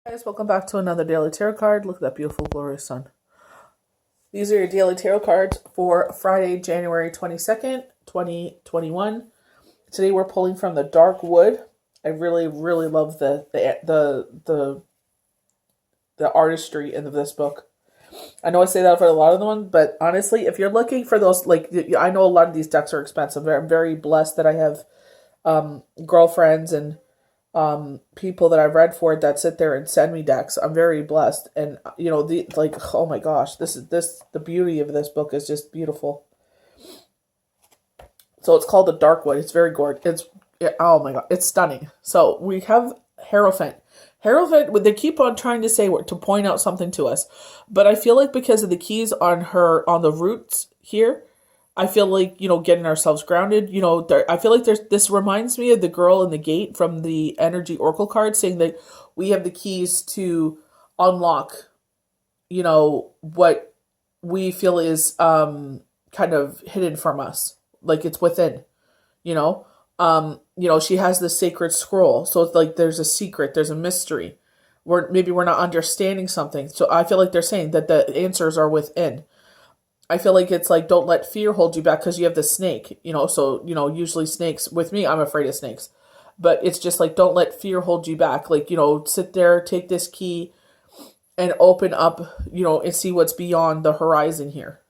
Guys, welcome back to another daily tarot card. Look at that beautiful glorious sun. These are your daily tarot cards for Friday, January 22nd, 2021. Today we're pulling from the Dark Wood. I really love the artistry in this book. I know I say that for a lot of the ones, but honestly, if you're looking for those, like, I know a lot of these decks are expensive. I'm very blessed that I have girlfriends and people that I've read for that sit there and send me decks. I'm very blessed, and oh my gosh, the beauty of this book is just beautiful. So it's called the Darkwood. It's very gorgeous. Oh my god, it's stunning. So we have Hierophant. Hierophant, they keep on trying to say to point out something to us, but I feel like because of the keys on the roots here, I feel like, getting ourselves grounded, I feel like this reminds me of the girl in the gate from the energy oracle card saying that we have the keys to unlock, what we feel is kind of hidden from us. Like it's within, you know. She has the sacred scroll. So it's like there's a secret, there's a mystery. Maybe we're not understanding something. So I feel like they're saying that the answers are within. I feel like it's like, don't let fear hold you back because you have the snake, so, usually snakes, with me, I'm afraid of snakes, but it's just like, don't let fear hold you back. Like, sit there, take this key and open up, and see what's beyond the horizon here.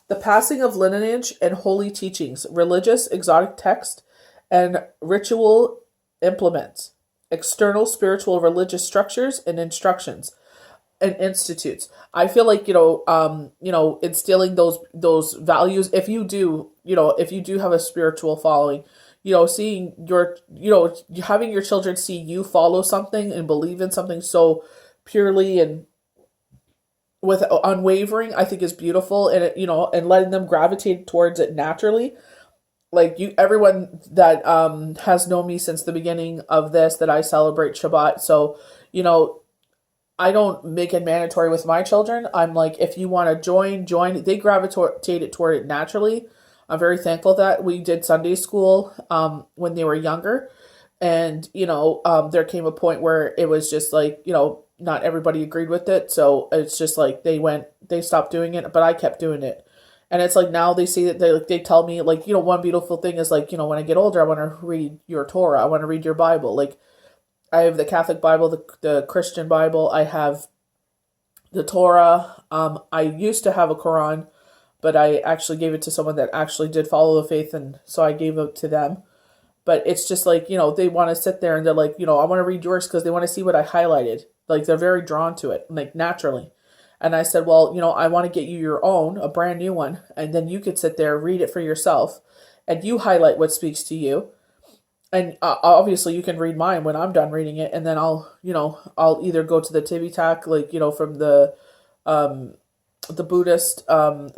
The passing of lineage and holy teachings, religious, exotic text, and ritual implements, external, spiritual, religious structures and instructions, and institutes. I feel like instilling those values. If you do have a spiritual following, seeing having your children see you follow something and believe in something so purely and with unwavering, I think is beautiful, and and letting them gravitate towards it naturally. Like everyone that has known me since the beginning of this, that I celebrate Shabbat. So I don't make it mandatory with my children. I'm like, if you want to join. They gravitated toward it naturally. I'm very thankful that we did Sunday school when they were younger. And, there came a point where it was just like, not everybody agreed with it. So it's just like they stopped doing it, but I kept doing it. And it's like now they see that they tell me, like, one beautiful thing is like, when I get older, I want to read your Torah. I want to read your Bible. Like, I have the Catholic Bible, the Christian Bible. I have the Torah. I used to have a Quran, but I actually gave it to someone that actually did follow the faith, and so I gave it to them. But it's just like, they want to sit there and they're like, I want to read yours because they want to see what I highlighted. Like, they're very drawn to it, like, naturally. And I said, well, I want to get you your own, a brand new one, and then you could sit there, read it for yourself, and you highlight what speaks to you. And obviously you can read mine when I'm done reading it, and then I'll either go to the Tivitak, like, from the Buddhist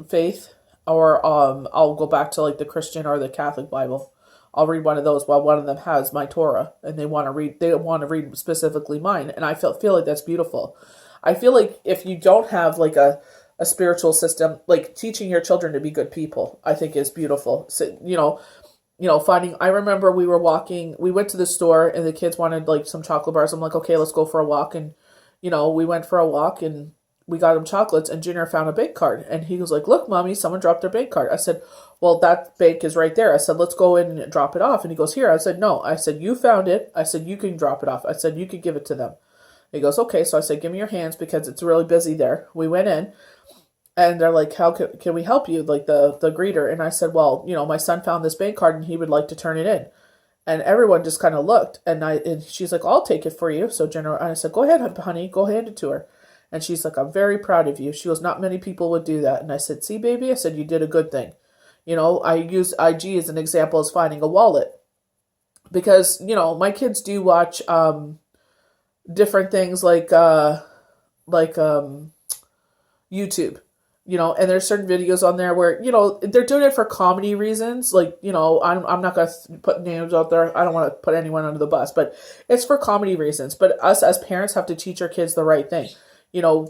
faith, or I'll go back to like the Christian or the Catholic Bible. I'll read one of those while one of them has my Torah, and they want to read specifically mine, and I feel like that's beautiful. I feel like if you don't have like a spiritual system, like teaching your children to be good people, I think is beautiful. So, I remember we went to the store and the kids wanted like some chocolate bars. I'm like, okay, let's go for a walk. And, we went for a walk and we got him chocolates, and Junior found a bank card, and he was like, look, mommy, someone dropped their bank card. I said, well, that bank is right there. I said, let's go in and drop it off. And he goes, here. I said, no. I said, you found it. I said, you can drop it off. I said, you could give it to them. He goes, okay. So I said, give me your hands because it's really busy there. We went in. And they're like, how can we help you? Like the greeter. And I said, well, my son found this bank card and he would like to turn it in. And everyone just kind of looked. And she's like, I'll take it for you. So I said, go ahead, honey, go hand it to her. And she's like, I'm very proud of you. She goes, not many people would do that. And I said, see, baby, I said, you did a good thing. I use IG as an example as finding a wallet. Because, my kids do watch different things like YouTube. And there's certain videos on there where, they're doing it for comedy reasons. Like, I'm not going to put names out there. I don't want to put anyone under the bus, but it's for comedy reasons. But us as parents have to teach our kids the right thing,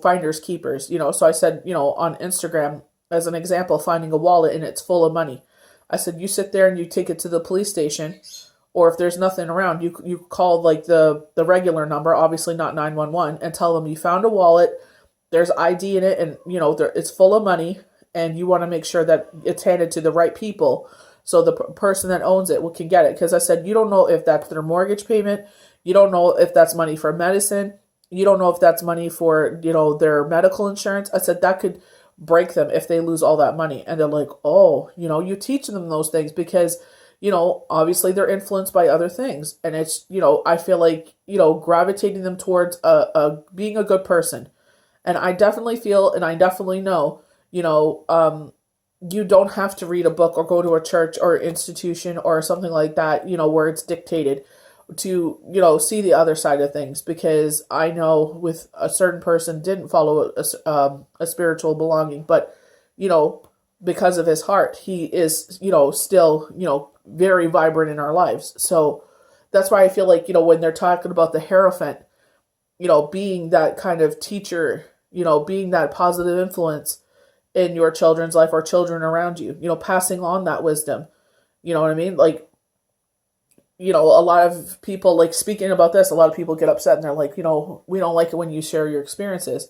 finders keepers, So I said, on Instagram, as an example, finding a wallet and it's full of money. I said, you sit there and you take it to the police station, or if there's nothing around, you call like the regular number, obviously not 911, and tell them you found a wallet, there's ID in it, and it's full of money, and you want to make sure that it's handed to the right people, so the person that owns it can get it. Because I said you don't know if that's their mortgage payment, you don't know if that's money for medicine, you don't know if that's money for their medical insurance. I said that could break them if they lose all that money. And they're like, oh, you teach them those things because obviously they're influenced by other things. And it's, I feel like, gravitating them towards being a good person. And I definitely feel, and I definitely know, you don't have to read a book or go to a church or institution or something like that, where it's dictated to, see the other side of things. Because I know with a certain person didn't follow a spiritual belonging, but, because of his heart, he is, still, very vibrant in our lives. So that's why I feel like, when they're talking about the Hierophant, being that kind of teacher, being that positive influence in your children's life or children around you, passing on that wisdom, you know what I mean? Like, a lot of people, like, speaking about this, a lot of people get upset and they're like, we don't like it when you share your experiences,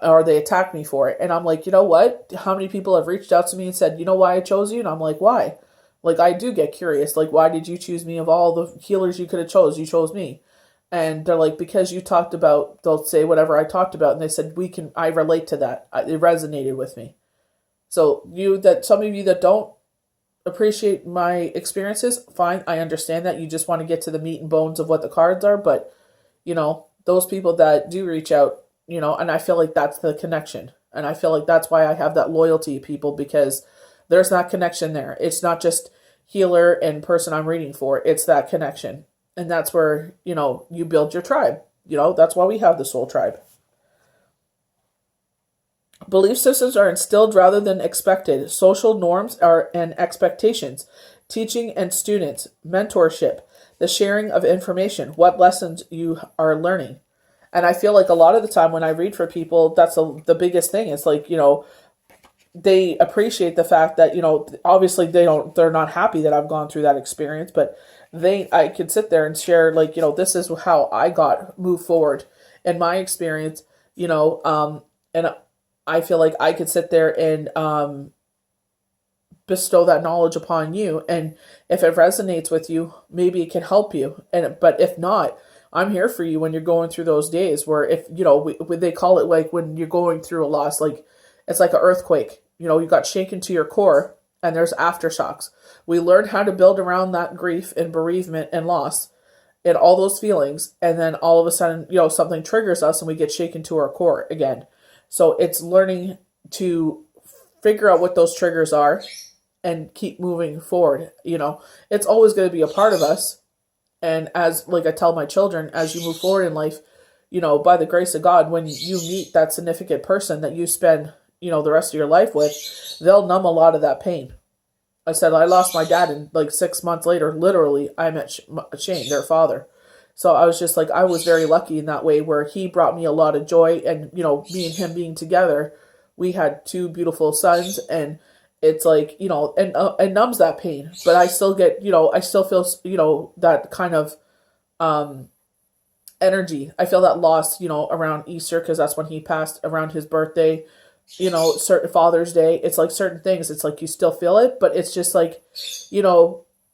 or they attack me for it. And I'm like, you know what? How many people have reached out to me and said, you know why I chose you? And I'm like, why? Like, I do get curious. Like, why did you choose me? Of all the healers you could have you chose me. And they're like, because you talked about, they'll say whatever I talked about. And they said, I relate to that. It resonated with me. So some of you that don't appreciate my experiences, fine. I understand that. You just want to get to the meat and bones of what the cards are. But, those people that do reach out, and I feel like that's the connection. And I feel like that's why I have that loyalty to people, because there's that connection there. It's not just healer and person I'm reading for. It's that connection. And that's where, you build your tribe. That's why we have the soul tribe. Belief systems are instilled rather than expected. Social norms and expectations. Teaching and students. Mentorship. The sharing of information. What lessons you are learning. And I feel like a lot of the time when I read for people, that's the biggest thing. It's like, they appreciate the fact that, obviously they're not happy that I've gone through that experience, but I could sit there and share, like, this is how I moved forward in my experience, and I feel like I could sit there and bestow that knowledge upon you. And if it resonates with you, maybe it can help you. But if not, I'm here for you when you're going through those days where, if, they call it, like, when you're going through a loss, like, it's like an earthquake. You got shaken to your core, and there's aftershocks. We learn how to build around that grief and bereavement and loss and all those feelings. And then all of a sudden, something triggers us and we get shaken to our core again. So it's learning to figure out what those triggers are and keep moving forward. It's always going to be a part of us. And as, like I tell my children, as you move forward in life, by the grace of God, when you meet that significant person that you spend, the rest of your life with, they'll numb a lot of that pain. I said, I lost my dad, and like 6 months later, literally, I met Shane, their father. So I was just like, I was very lucky in that way, where he brought me a lot of joy. And, me and him being together, we had 2 beautiful sons, and it's like, and it numbs that pain. But I still get, I still feel, that kind of energy. I feel that loss, around Easter, because that's when he passed, around his birthday, certain Father's Day. It's like certain things, it's like you still feel it, but it's just like,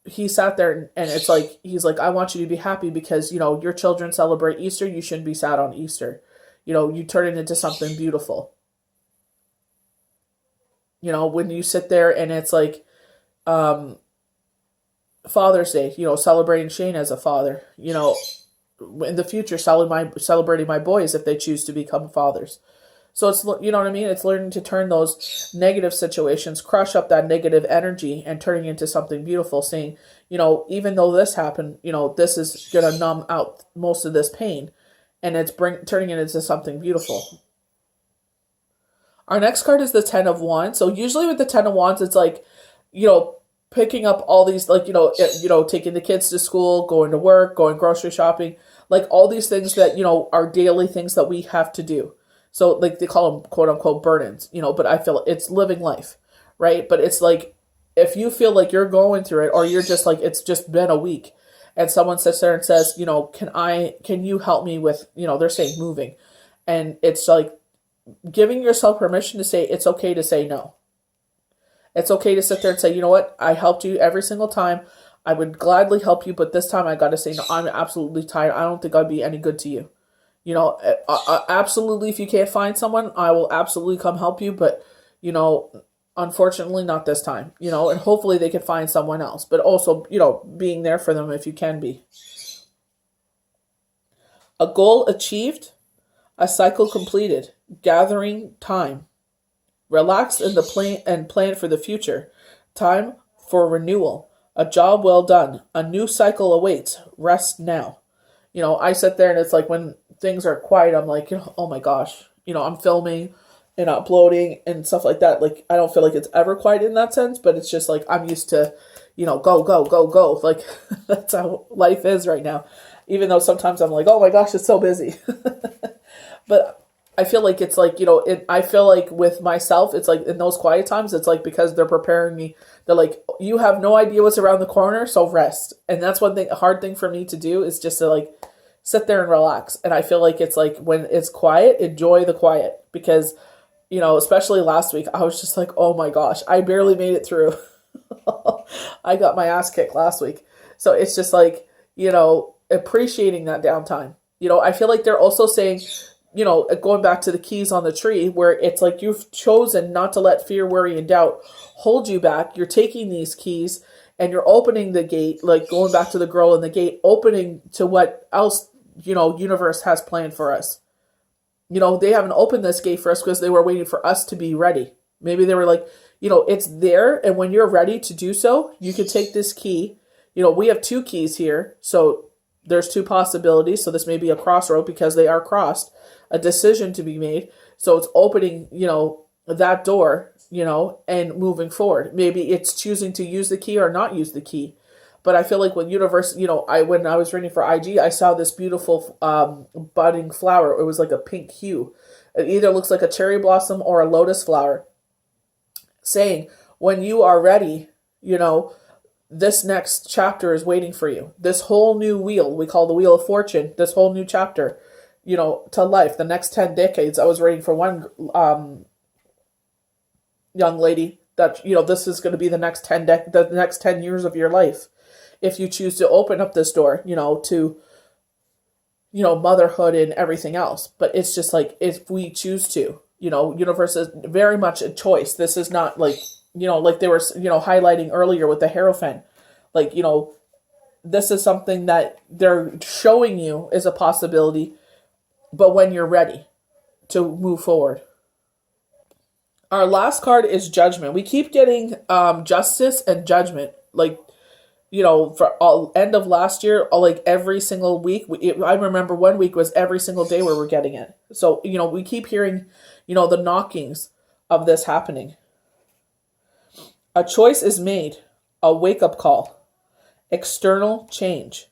he sat there and it's like, he's like, I want you to be happy because, your children celebrate Easter. You shouldn't be sad on Easter. You turn it into something beautiful. When you sit there and it's like, Father's Day, celebrating Shane as a father, in the future, celebrating my boys if they choose to become fathers. So it's, you know what I mean? It's learning to turn those negative situations, crush up that negative energy and turning into something beautiful, saying, even though this happened, this is going to numb out most of this pain, and it's turning it into something beautiful. Our next card is the 10 of Wands. So usually with the 10 of Wands, it's like, picking up all these, like, taking the kids to school, going to work, going grocery shopping, like all these things that, are daily things that we have to do. So, like, they call them quote unquote burdens, but I feel it's living life, right? But it's like, if you feel like you're going through it, or you're just like, it's just been a week, and someone sits there and says, can you help me with, they're saying moving. And it's like giving yourself permission to say it's okay to say no. It's okay to sit there and say, you know what, I helped you every single time. I would gladly help you, but this time I got to say no. I'm absolutely tired. I don't think I'd be any good to you. Absolutely, if you can't find someone, I will absolutely come help you. But, unfortunately, not this time. And hopefully they can find someone else. But also, being there for them if you can be. A goal achieved, a cycle completed, gathering time. Relax in the plan for the future. Time for renewal. A job well done. A new cycle awaits. Rest now. I sit there and it's like when things are quiet, I'm like, oh my gosh. I'm filming and uploading and stuff like that. Like, I don't feel like it's ever quiet in that sense, but it's just like I'm used to, go, go, go, go. Like, that's how life is right now. Even though sometimes I'm like, oh my gosh, it's so busy. But I feel like it's like, I feel like with myself, it's like in those quiet times, it's like because they're preparing me. They're like, you have no idea what's around the corner, so rest. And that's one thing, a hard thing for me to do is just to like sit there and relax. And I feel like it's like when it's quiet, enjoy the quiet. Because, especially last week, I was just like, oh my gosh, I barely made it through. I got my ass kicked last week. So it's just like, appreciating that downtime. I feel like they're also saying, going back to the keys on the tree, where it's like you've chosen not to let fear, worry, and doubt hold you back. You're taking these keys and you're opening the gate, like going back to the girl in the gate, opening to what else, universe has planned for us. They haven't opened this gate for us because they were waiting for us to be ready. Maybe they were like, it's there. And when you're ready to do so, you can take this key. We have 2 keys here. So there's 2 possibilities. So this may be a crossroad because they are crossed. A decision to be made. So it's opening, that door, and moving forward. Maybe it's choosing to use the key or not use the key. But I feel like when universe, when I was reading for IG, I saw this beautiful budding flower. It was like a pink hue. It either looks like a cherry blossom or a lotus flower. Saying, when you are ready, this next chapter is waiting for you. This whole new wheel, we call the Wheel of Fortune, this whole new chapter, to life, the next 10 decades. I was reading for one young lady that, this is going to be the next 10 years of your life. If you choose to open up this door, to, motherhood and everything else. But it's just like, if we choose to, universe is very much a choice. This is not like, like they were, highlighting earlier with the Hierophant. Like, this is something that they're showing you is a possibility, but when you're ready to move forward. Our last card is Judgment. We keep getting Justice and Judgment. Like, for all end of last year, like every single week. I remember one week was every single day where we're getting it. So, we keep hearing, the knockings of this happening. A choice is made. A wake-up call. External change.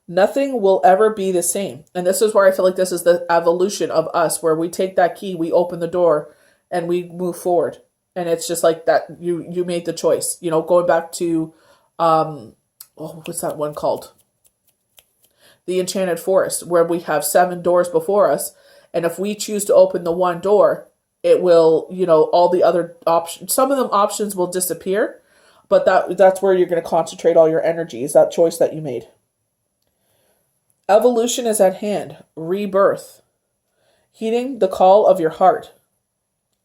Nothing will ever be the same. And this is where I feel like this is the evolution of us, where we take that key, we open the door, and we move forward. And it's just like that, you made the choice. Going back to, what's that one called? The Enchanted Forest, where we have 7 doors before us. And if we choose to open the one door, it will, all the other options, some of them options will disappear. But that's where you're going to concentrate all your energy, is that choice that you made. Evolution is at hand. Rebirth. Heeding the call of your heart.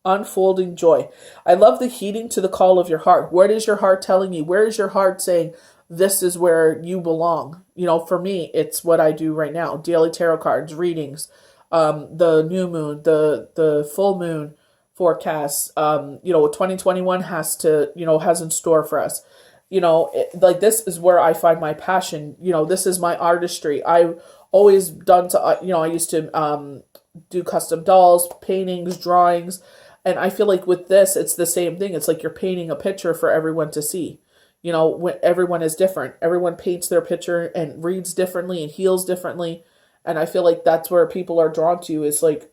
Unfolding joy. I love the heeding to the call of your heart. What is your heart telling you? Where is your heart saying, this is where you belong? For me, it's what I do right now. Daily tarot cards, readings, the new moon, the full moon forecasts, 2021 has in store for us. Like this is where I find my passion. This is my artistry. I've always done I used to do custom dolls, paintings, drawings. And I feel like with this, it's the same thing. It's like you're painting a picture for everyone to see. When everyone is different. Everyone paints their picture and reads differently and heals differently. And I feel like that's where people are drawn to is like,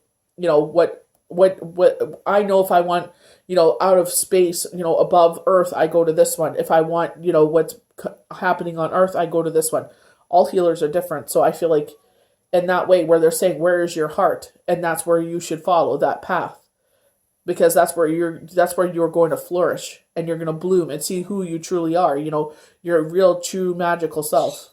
what I know if I want, out of space, above Earth, I go to this one. If I want, what's happening on Earth, I go to this one. All healers are different. So I feel like in that way where they're saying, where is your heart? And that's where you should follow that path. Because that's where you're going to flourish and you're going to bloom and see who you truly are, your real, true, magical self.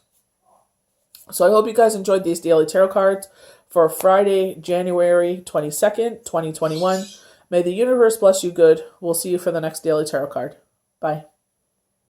So I hope you guys enjoyed these daily tarot cards for Friday, January 22nd, 2021. May the universe bless you good. We'll see you for the next daily tarot card. Bye.